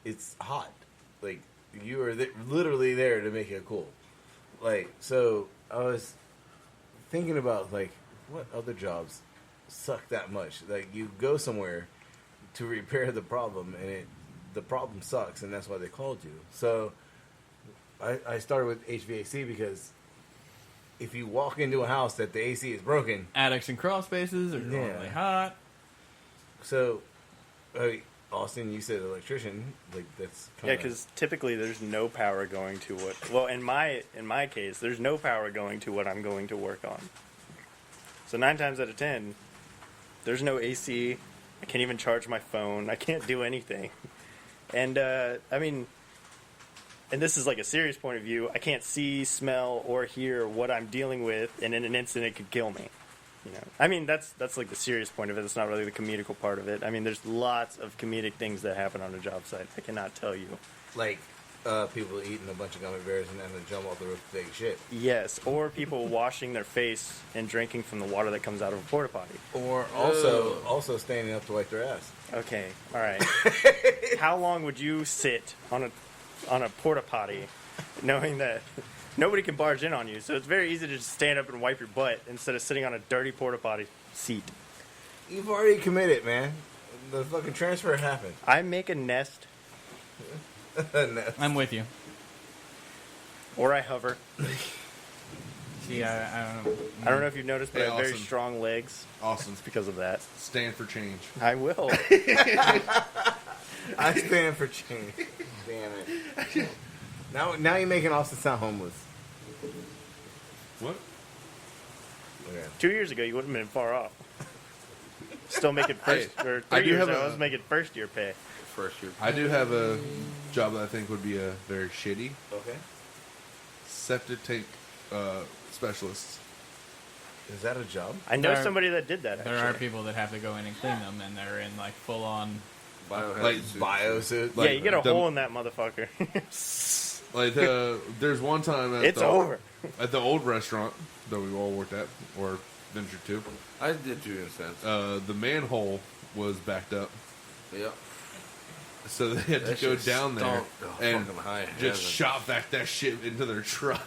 it's hot. Like, you are literally there to make it cool. Like, so I was thinking about, like, what other jobs suck that much? Like, you go somewhere to repair the problem, and the problem sucks, and that's why they called you. So I started with HVAC because if you walk into a house that the AC is broken, Attics and crawl spaces are Yeah. normally hot. so Austin, you said electrician, like that's Yeah, kinda, because typically there's no power going to what. Well, in my case, there's no power going to what I'm going to work on. So 9 times out of 10, there's no AC. I can't even charge my phone. I can't do anything. And I mean, and this is like a serious point of view. I can't see, smell, or hear what I'm dealing with, and in an instant it could kill me. You know, I mean that's like the serious point of it. It's not really the comedical part of it. I mean, there's lots of comedic things that happen on a job site. I cannot tell you. like people eating a bunch of gummy bears and having to jump off the roof to take shit, Yes, or people washing their face and drinking from the water that comes out of a porta potty. or also standing up to wipe their ass. Okay, all right. How long would you sit on a porta potty, knowing that nobody can barge in on you? So it's very easy to just stand up and wipe your butt instead of sitting on a dirty porta potty seat. You've already committed, man. The fucking transfer happened. I make a nest, I'm with you. or I hover. See, I don't know. I don't know if you've noticed, but Hey, I have very awesome. strong legs. Awesome. It's because of that. Stand for change. I will. I stand for change. Damn it. Now you're making Austin sound homeless. What? Okay. 2 years ago, you wouldn't have been far off. Still making first, or 3 I do years have ago, a- I was making first year pay. First year. I do have a job that I think would be very shitty. Okay. Septic tank specialist. Is that a job? I know There are- somebody that did that. There actually. are people that have to go in and clean them, and they're in like full on. Biohazard Like suit. Biosuit. Like, Yeah, you get a the- hole in that motherfucker. Like there's one time at It's over. at the old restaurant that we all worked at or ventured to. I did 2 instance. The manhole was backed up, Yep. so they had to That go shit down there stunk. and Fucking high just heaven. shop back that shit into their truck.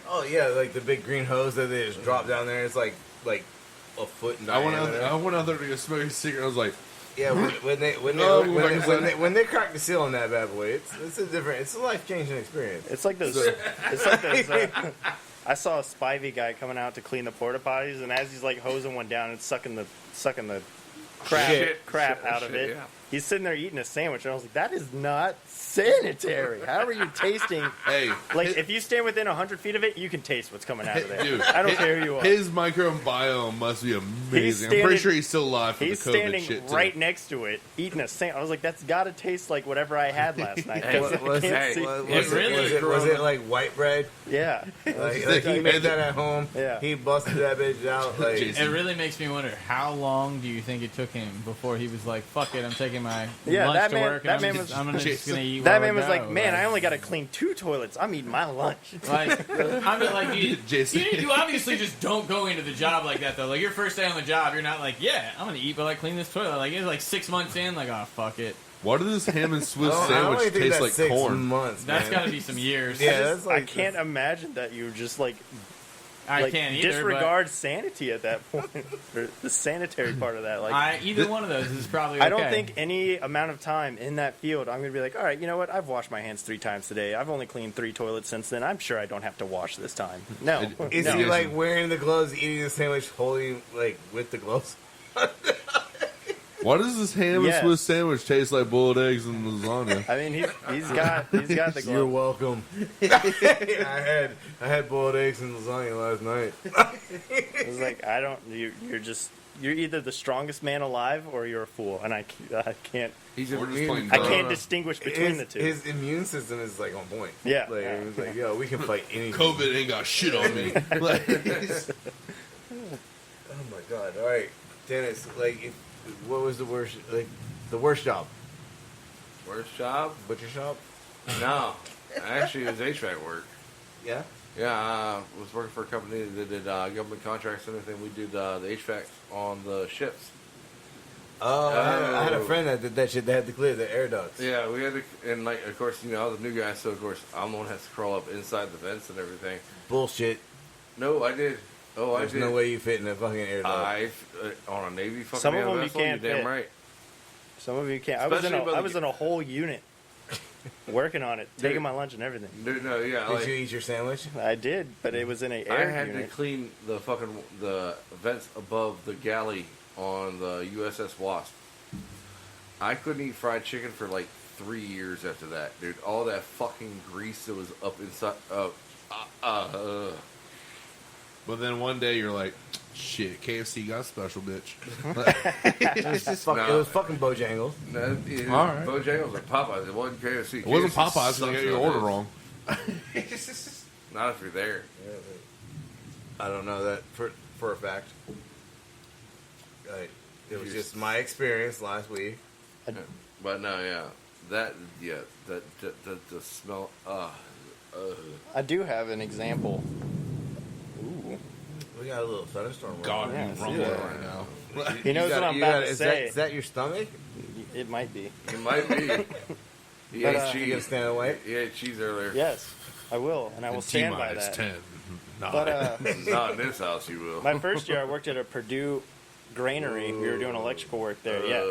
Oh yeah, like the big green hose that they just drop down there. It's like a foot in I went diameter. out there to go smoke a cigarette. I was like, Yeah, No, go back inside. when they crack the seal on that bad boy, it's a life changing experience. It's like those. It's like those. I saw a Spivey guy coming out to clean the porta potties, and as he's like hosing one down, it's sucking the crap Shit. out of it. Yeah. He's sitting there eating a sandwich, and I was like, "That is not sanitary. How are you tasting? hey, Like, if you stand within 100 feet of it, you can taste what's coming out of there. dude, I don't care who you are. his microbiome must be amazing. I'm standing- pretty sure he's still alive from He's the COVID standing shit too. right next to it, eating a sandwich. I was like, "That's got to taste like whatever I had last night." Hey, 'cause I Was can't hey, see- was it like white bread? Yeah. Like he made that at home. Yeah. He busted that bitch out. Like Jason. It really makes me wonder how long do you think it took him before he was like, "Fuck it, I'm taking my Yeah, lunch that to man- work, that and man I'm was- just gonna eat." That while man I was go." like, "Man, I only got to clean 2 toilets. I'm eating my lunch." Like, I mean, like, Jason. you obviously just don't go into the job like that, though. Like, your first day on the job, you're not like, yeah, I'm gonna eat, but like, clean this toilet. Like, it's like 6 months in, like, oh, fuck it. Why does this ham and Swiss I don't sandwich even think taste that's like 6 corn? months. That's man. gotta be some years. Yeah, that's I like can't imagine that you just like I can't either. disregard sanity at that point, or the sanitary part of that. But Like, either one of those is probably okay. I don't think any amount of time in that field, I'm going to be like, all right, you know what? I've washed my hands 3 times today. I've only cleaned 3 toilets since then. I'm sure I don't have to wash this time. No. Is no. he like wearing the gloves, eating the sandwich, holding like with the gloves? Why does this ham Yes. and Swiss sandwich taste like boiled eggs and lasagna? I mean, he's got the You're glove. welcome. I had boiled eggs and lasagna last night. It's like, I don't, you're either the strongest man alive or you're a fool. And I can't, He's We're just immune. playing I dumb. can't distinguch between the two. His immune system is like on point. Yeah. Like, Yeah. it was like, yo, we can fight anything. COVID ain't got shit on me. Like, Oh my god! All right, Dennis. Like, what was the worst? Like, the worst job? Worst job? Butcher shop? No, actually, it was HVAC work. Yeah. Yeah, I was working for a company that did government contracts and everything. We did the HVAC on the ships. Oh, I had a friend that did that shit. They had to clear the air ducts. Yeah, we had to, and like, of course, you know, I was a new guy, so of course, I'm the one that has to crawl up inside the vents and everything. Bullshit. No, I did. Oh, There's I did. no way you fit in a fucking air duct. On a Navy fucking Some of them you vessel, can't you're damn fit. right. Some of you can't. I Especially was in a whole unit working on it, taking my lunch and everything. Dude, no, yeah, Did like, you eat your sandwich? I did, but it was in an I air had unit. to clean the vents above the galley on the USS Wasp. I couldn't eat fried chicken for like 3 years after that, dude. All that fucking grease that was up inside. But then one day you're like, shit, KFC got a special, bitch. It was just fucking, No. it was fucking Bojangles. No, All right. Bojangles or Popeyes. It wasn't KFC. It wasn't KFC Popeyes, so you got your order sucks wrong. Not if you're there. I don't know that for a fact. It was just my experience last week. But no, yeah. The smell. I do have an example. Ooh. We got a little thunderstorm. God, Yeah, you see rumble that. right now. He knows what I'm about to is say. Is that your stomach? It might be. It might be. He But, ate You gonna cheese. stand away? He ate cheese earlier. Yes, I will, and I will And stand by T-minus that. 10. Nine. But Not in this house, you will. my first year, I worked at a Purdue granary. We were doing electrical work there. Yeah,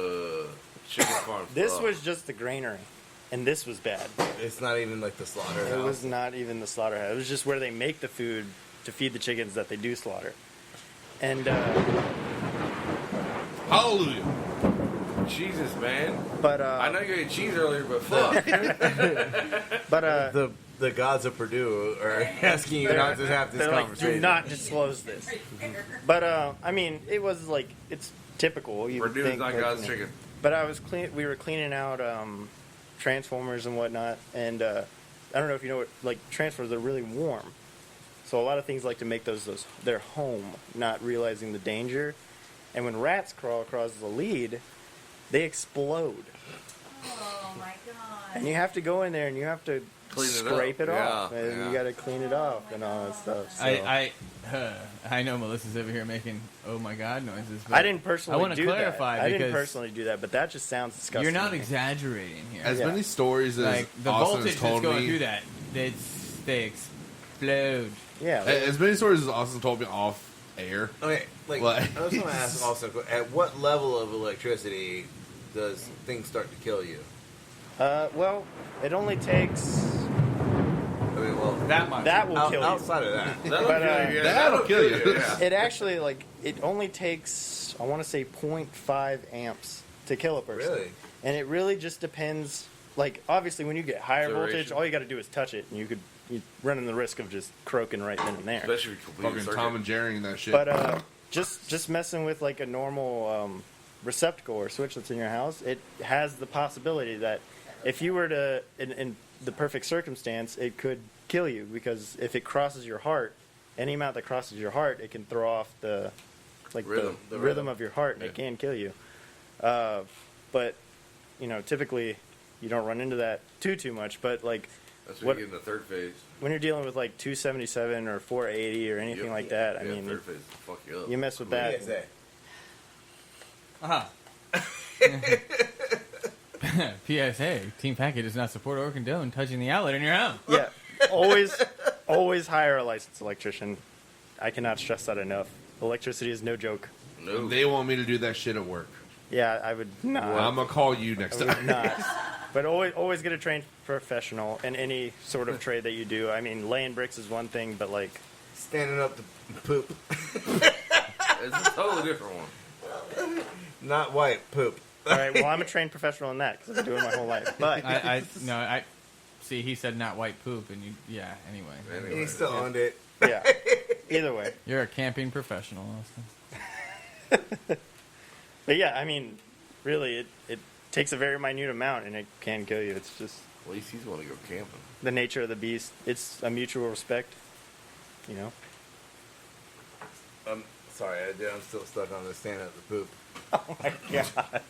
Chicken farm. this fuck. was just the granary, and this was bad. It's not even like the slaughterhouse. It was not even the slaughterhouse. It was just where they make the food to feed the chickens that they do slaughter. And Hallelujah. Jesus, man. but I know you ate cheese earlier, but fuck. the gods of Purdue are asking you not to have this they're like, conversation. do not disclose this. But I mean, it was like it's typical. You would Purdue's think, not like, God's you know. chicken. But I was clean. We were cleaning out transformers and whatnot, and I don't know if you know what, like, transformers are really warm, so a lot of things like to make those their home, not realizing the danger. And when rats crawl across the lead, they explode, Oh my god. and you have to go in there and you have to Clean it scrape up. it off, Yeah, and yeah. you got to clean it off and all that stuff. So. I know Melissa's over here making oh my god noises. But I didn't personally. I want to do clarify that. I didn't because personally do that, but that just sounds disgusting. you're not to me. exaggerating here. As Yeah. many stories as Like the Austin voltage has that's told going me, through that, they explode. Yeah, as many stories as Austin told me off air. Okay, like What? I was going to ask also, at what level of electricity does things start to kill you? well, it only takes I mean, well, That much. that will kill you. outside of that, That'll But, kill you. Yeah, that'll kill you. Yeah. It actually, like, it only takes, I want to say 0.5 amps to kill a person. really, And it really just depends. Like, obviously, when you get higher voltage, Duration. all you got to do is touch it, and you're running the risk of just croaking right then and there. Especially if you complete a Fucking circuit. Tom and Jerry and that shit. But just messing with like a normal receptacle or switch that's in your house, it has the possibility that if you were to, in the perfect circumstance, it could kill you, because if it crosses your heart, any amount that crosses your heart, it can throw off the Rhythm. the The rhythm rhythm. of your heart, and Yeah. it can kill you. But you know, typically you don't run into that too much. But like That's when what you get in the third phase. when you're dealing with like 277 or 480 or anything Yep. like that, I Yeah, mean, third phase will fuck you up. you mess with that. PSA. PSA: Team Packet does not support or condone touching the outlet in your home. Yeah, always hire a licensed electrician. I cannot stress that enough. Electricity is no joke. No. They want me to do that shit at work. Yeah, I would not. I'm gonna call you next I would time. not. But always get a trained professional in any sort of trade that you do. I mean, laying bricks is one thing, but like, Standing up to poop, It's a totally different one. not white poop. all right, well, I'm a trained professional in that because I've been doing it my whole life. But I see. He said not white poop, and you. Yeah. Anyway, Anyway, He still owned it. yeah, either way. you're a camping professional, Austin. But yeah, I mean, really, it takes a very minute amount and it can kill you. It's just at least he's want to go camping. the nature of the beast. It's a mutual respect, you know. Sorry, I'm still stuck on the stand up to poop. Oh my god.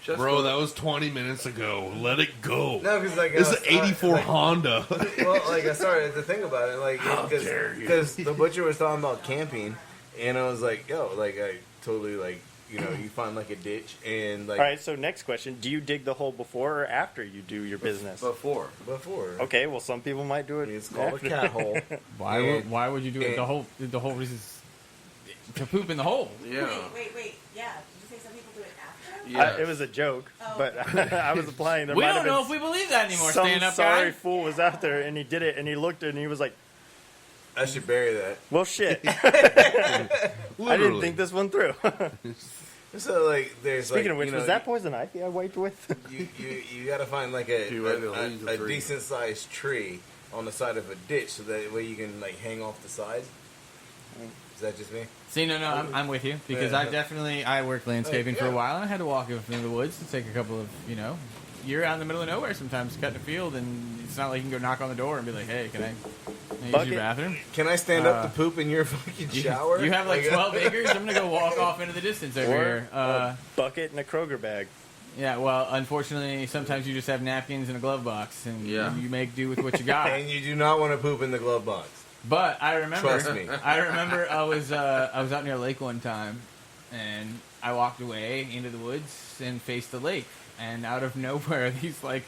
Just Bro, for- that was 20 minutes ago. Let it go. No, because like It's an 84 Honda. Well, like I started to think about it, like How dare you. because the butcher was talking about camping, and I was like, yo, like I totally like you find like a ditch and like All right, so next question. Do you dig the hole before or after you do your business? before. before. Okay, well, some people might do it. It's called after. a cat hole. Why would you do it? The whole reason is to poop in the hole. Yeah. Wait. Yeah. Did you say some people do it after? Yeah. It was a joke, Oh. but I was applying. There We might don't have know been if we believe that anymore. some Stand up sorry guy. fool was out there, and he did it, and he looked at it, and he was like, I should bury that. well, shit. I didn't Literally. think this one through. So like, there's Speaking like, of which, was that poison ivy I wiped with? you got to find like You had to leave the a tree. decent sized tree on the side of a ditch, so that way you can like hang off the sides. Is that just me? See, no, I'm with you because Yeah. I worked landscaping for a Yeah. while and I had to walk into the woods to take a couple of, you're out in the middle of nowhere sometimes cutting a field and it's not like you can go knock on the door and be like, hey, can I use Bucket. your bathroom? Can I stand up to poop in your fucking shower? You have like Like, 12 acres. I'm gonna go walk off into the distance over Or here. a bucket and a Kroger bag. Yeah, well, unfortunately, sometimes you just have napkins in a glove box and Yeah. you make do with what you got. And you do not want to poop in the glove box. But I remember, Trust me. I was out near a lake one time, and I walked away into the woods and faced the lake. And out of nowhere, these like,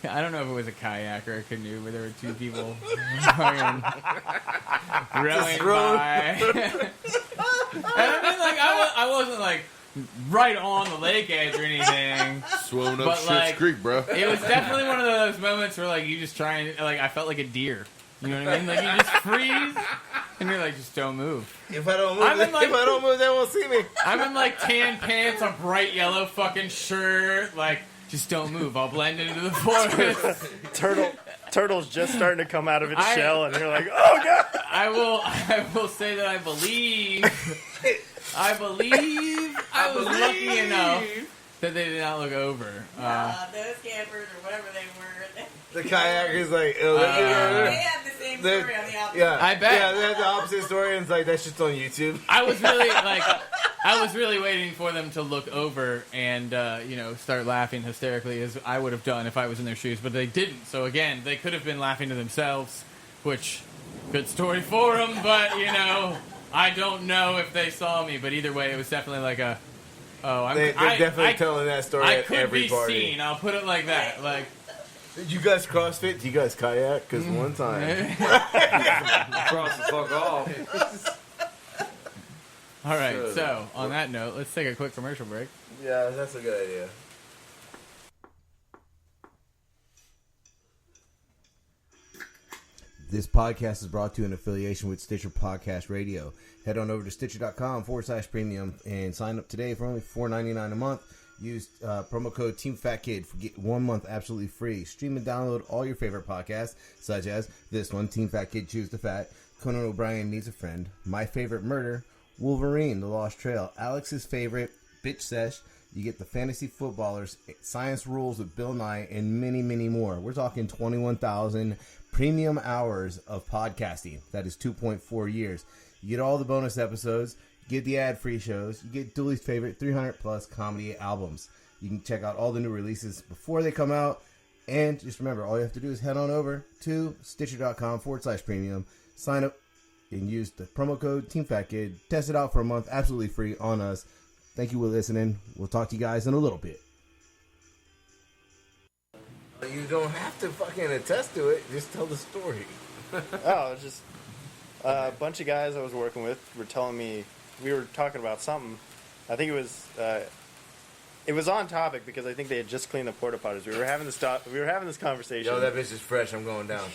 I don't know if it was a kayak or a canoe, but there were two people fucking rowing by. And I mean, like, I wasn't like right on the lake edge or anything. Swimming up But, Schitt's like, Creek, bro. It was definitely one of those moments where like you just try and like I felt like a deer. You know what I mean? Like you just freeze and you're like, just don't move. If I don't move, I'm in, like- if I don't move, they won't see me. I'm in like tan pants, a bright yellow fucking shirt. Like, just don't move. I'll blend into the forest. Turtle's just starting to come out of its I- shell, and you're like, oh god! I will say that I was lucky enough that they did not look over. Those campers or whatever they were, The kayaker's like, they have the same They're- story on the opposite. yeah, I bet. Yeah, they have the opposite story, and it's like that's just on YouTube. I was really waiting for them to look over and start laughing hysterically as I would have done if I was in their shoes, but they didn't. So again, they could have been laughing to themselves, which good story for them. But I don't know if they saw me. But either way, it was definitely like a They're definitely telling that story I at could every be party. seen. I'll put it like that. Like. Did you guys CrossFit? Do you guys kayak? Because one time. Cross the fuck off. All right. So on that note, let's take a quick commercial break. Yeah, that's a good idea. This podcast is brought to you in affiliation with Stitcher Podcast Radio. Head on over to Stitcher.com/premium and sign up today for only $4.99 a month. Use promo code TeamFatKid for get 1 month absolutely free. Stream and download all your favorite podcasts, such as this one, Team Fat Kid Choose the Fat, Conan O'Brien Needs a Friend, My Favorite Murder, Wolverine, The Lost Trail, Alex's Favorite, Bitch Sesh. You get the Fantasy Footballers, Science Rules with Bill Nye, and many, many more. We're talking 21,000 premium hours of podcasting. That is 2.4 years. You get all the bonus episodes. You get the ad-free shows. You get Dooley's favorite 300-plus comedy albums. You can check out all the new releases before they come out. And just remember, all you have to do is head on over to Stitcher.com/premium. Sign up and use the promo code TeamFatKid. Test it out for a month, absolutely free on us. Thank you for listening. We'll talk to you guys in a little bit. You don't have to fucking attest to it. Just tell the story. Oh, it's just a bunch of guys I was working with were telling me, we were talking about something. I think it was on topic because I think they had just cleaned the porta potties. We were having this conversation. Yo, that bitch is fresh. I'm going down.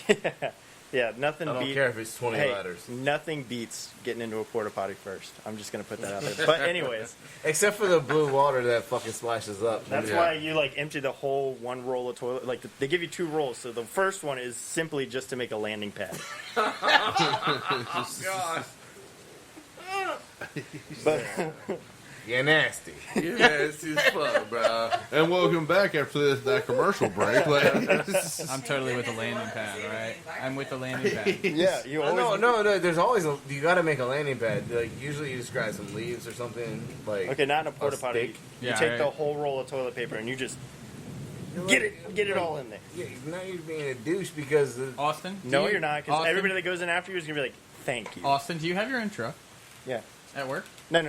Yeah, nothing. I don't care if it's 20 ladders. Nothing beats getting into a porta potty first. I'm just gonna put that out there. But anyways, Except for the blue water that fucking splashes up. that's why you empty the whole one roll of toilet. Like they give you 2 rolls. So the first one is simply just to make a landing pad. God. But You're nasty. You're nasty as fuck, bro. And welcome back after that commercial break. Like, I'm totally with the landing pad, all right? I'm with the landing pad. Yeah, you always. No. There's always you got to make a landing pad. Like usually, you just grab some leaves or something. Like Okay, not in a porta potty. stick. You Yeah, take right. the whole roll of toilet paper and you just get it all in there. Yeah, now you're being a douche because Austin? do No, you- you're not, because Austin? everybody that goes in after you is gonna be like, "Thank you." Austin, do you have your own truck Yeah. at work? No.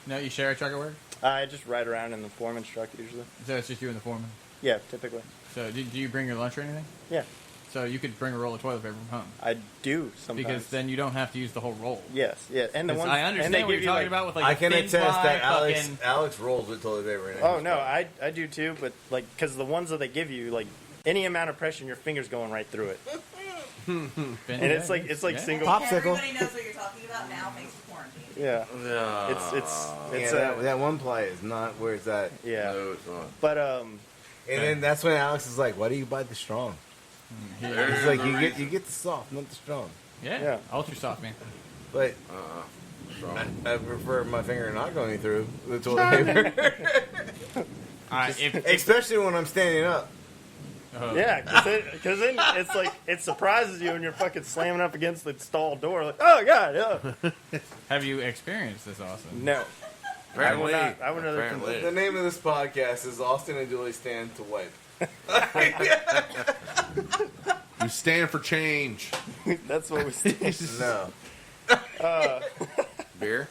No, you share a truck at work? I just ride around in the foreman's truck usually. So it's just you and the foreman. Yeah, typically. So do you bring your lunch or anything? Yeah, So you could bring a roll of toilet paper from home. I do sometimes. Because then you don't have to use the whole roll. Yes, yeah, and the 'Cause ones I and understand they what give you're you, talking like, about with like I a can thin attest ply that fucking... Alex rolls with toilet paper. In Oh his no, truck. I do too, but like because the ones that they give you, like any amount of pressure, your fingers going right through it, and it's like Yeah. single. Popsicle. Everybody knows what you're talking about now thanks to quarantine. Yeah, No. it's Yeah, that one ply is not where it's at. yeah, No, it's not. but And then that's when Alex is like, "Why do you buy the strong?" There's He's like, the "You get the soft, not the strong." Yeah. Yeah. Ultra soft, man. But strong. I prefer my finger not going through the toilet paper, especially when I'm standing up. yeah, because then it's like it surprises you when you're fucking slamming up against the stall door, like, oh god, yeah. Have you experienced this, Austin? No, Apparently, not- I would rather apparently. The name of this podcast is Austin and Julie Stand to Wipe. you stand for change. that's what we say. No. Beer?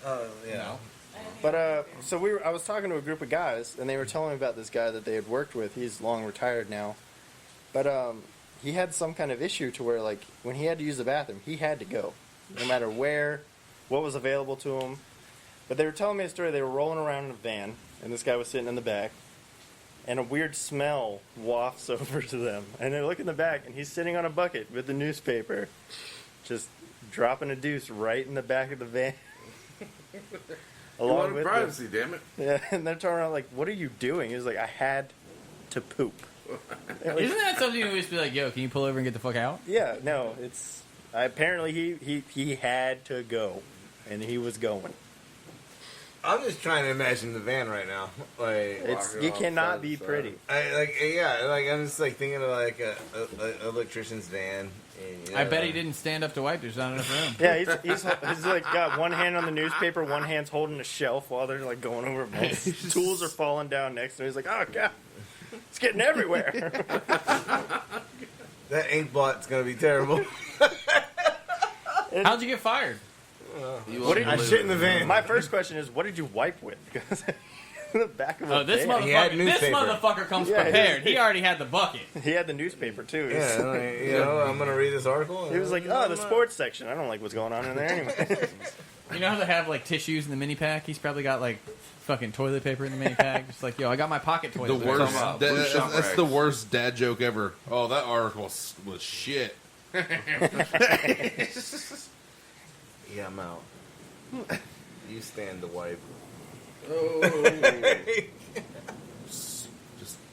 Yeah. No. But so I was talking to a group of guys, and they were telling me about this guy that they had worked with. He's long retired now, but he had some kind of issue to where, like, when he had to use the bathroom, he had to go, no matter where, what was available to him. But they were telling me a story. They were rolling around in a van, and this guy was sitting in the back, and a weird smell wafts over to them, and they look in the back, and he's sitting on a bucket with the newspaper, just dropping a deuce right in the back of the van. You Along wanted with privacy, damn it. yeah, and they're turning around like, "What are you doing?" He was like, "I had to poop." They're like, Isn't that something you always be like, yo, can you pull over and get the fuck out? yeah, no, it's apparently he had to go, and he was going. I'm just trying to imagine the van right now. Like, It's Walking you off cannot side be to pretty. I'm just like thinking of like a electrician's van. And, you I know, bet he didn't stand up to wipe. There's not enough room. Yeah, he's like got one hand on the newspaper, one hand's holding a shelf while they're like going over. Tools are falling down next to him. He's like, "Oh god, it's getting everywhere." That ink blot's gonna be terrible. How'd you get fired? You What did I you- shit in the van. My first question is, what did you wipe with? Because the back of a Oh, this van. He had newspaper. motherfucker comes Yeah, prepared. He already had the bucket. He had the newspaper too. Yeah, like, you know, I'm gonna read this article. He was like, "Oh, the sports section. I don't like what's going on in there anyway." You know how they have like tissues in the mini pack? He's probably got like fucking toilet paper in the mini pack. Just like, yo, I got my pocket The toilet. worst. about That, blue that's shop that's the rags. worst dad joke ever. Oh, that article was shit. Yeah, I'm out. You stand to wipe.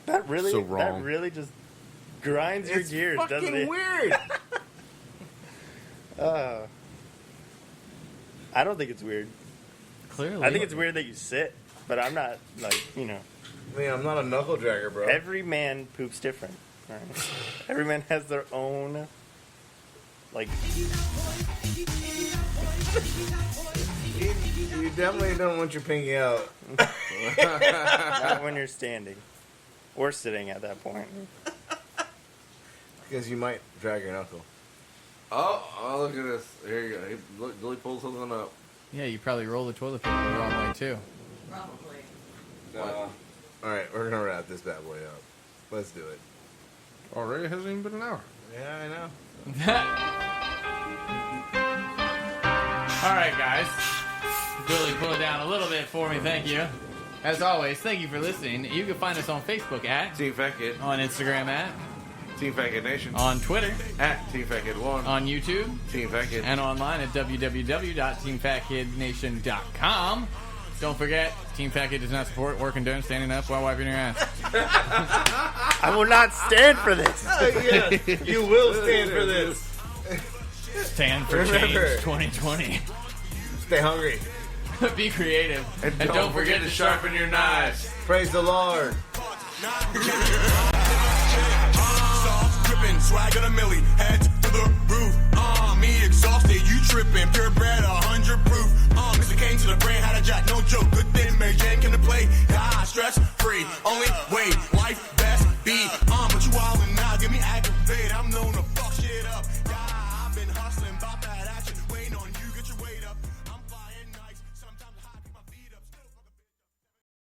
That really, So wrong. that really just grinds your It's gears, doesn't fucking it? weird. I don't think it's weird. Clearly. I think it's weird that you sit, but I'm not like, you know. I mean, I'm not a knuckle dragger, bro. Every man poops different. Right? Every man has their own, like, You definitely don't want your pinky out. not when you're standing or sitting at that point. Because you might drag your knuckle. Oh, look at this. Here you go. He, look, Billy pulled something up. Yeah, you probably roll the toilet paper the wrong way too. Probably. Alright, we're gonna wrap this bad boy up. Let's do it. Already hasn't even been an hour. Yeah, I know. All right, guys. Billy, pull it down a little bit for me. Thank you. As always, thank you for listening. You can find us on Facebook at, Team Fat Kid. on Instagram at, Team Fat Kid Nation. on Twitter, At Team Fat Kid 1. on YouTube, Team Fat Kid. and online at www.teamfatkidnation.com. Don't forget, Team Fat Kid does not support working down, standing up while wiping your ass. I will not stand for this. Yeah, you will stand for this. Stand for Remember. change 2020. Stay hungry. Be creative. And don't forget to sharpen your knives. Praise the Lord. Soft gripping, swag on a milli, head to the roof. Me exhausted, you tripping.